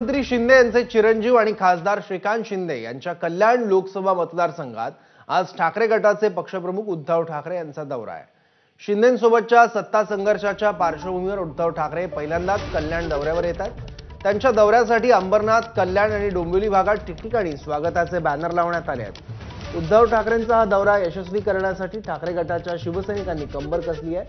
मंत्री शिंदे यांचे चिरंजीव आणि खासदार श्रीकांत शिंदे यांच्या कल्याण लोकसभा मतदारसंघात आज ठाकरे गटाचे पक्षप्रमुख उद्धव ठाकरे यांचा दौरा आहे। शिंदेंसोबतच्या सत्ता संघर्षाच्या पार्श्वभूमीवर उद्धव ठाकरे पहिल्यांदाच कल्याण दौऱ्यावर येतात। त्यांच्या दौऱ्यासाठी अंबरनाथ, कल्याण आणि डोंबिवली भागात ठिकठिकाणी स्वागताचे बॅनर लावण्यात आले आहेत। उद्धव ठाकरेंचा हा दौरा यशस्वी करण्यासाठी ठाकरे गटाच्या शिवसैनिकांनी कंबर कसली आहे।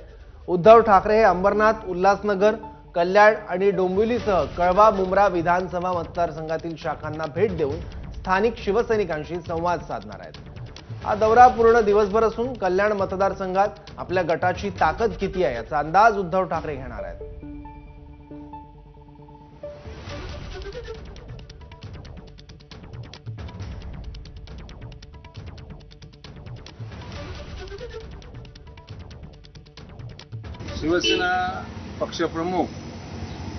उद्धव ठाकरे हे अंबरनाथ, उल्हासनगर, कल्याण आणि डोंबिवलीसह कळवा, मुंब्रा विधानसभा मतदारसंघातील शाखांना भेट देऊन स्थानिक शिवसैनिकांशी संवाद साधणार आहेत। हा दौरा पूर्ण दिवसभर असून कल्याण मतदारसंघात आपल्या गटाची ताकद किती आहे याचा अंदाज उद्धव ठाकरे घेणार आहेत। शिवसेना पक्षप्रमुख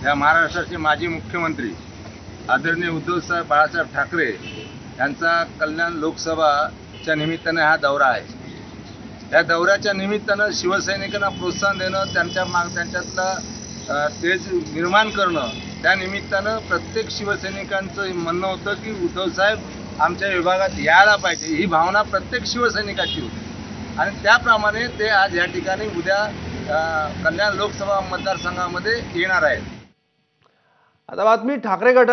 या महाराष्ट्राचे माजी मुख्यमंत्री आदरणीय उद्धवसाहेब बाळासाहेब ठाकरे यांचा कल्याण लोकसभाच्या निमित्ताने हा दौरा आहे। या दौऱ्याच्या निमित्तानं शिवसैनिकांना प्रोत्साहन देणं, त्यांच्यातला तेज निर्माण करणं, त्या निमित्तानं प्रत्येक शिवसैनिकांचं म्हणणं होतं की उद्धवसाहेब आमच्या विभागात यायला पाहिजे, ही भावना प्रत्येक शिवसैनिकाची होती आणि त्याप्रमाणे ते आज या ठिकाणी उद्या कल्याण लोकसभा मतदारसंघामध्ये येणार आहेत। आता बातमी ठाकरे गट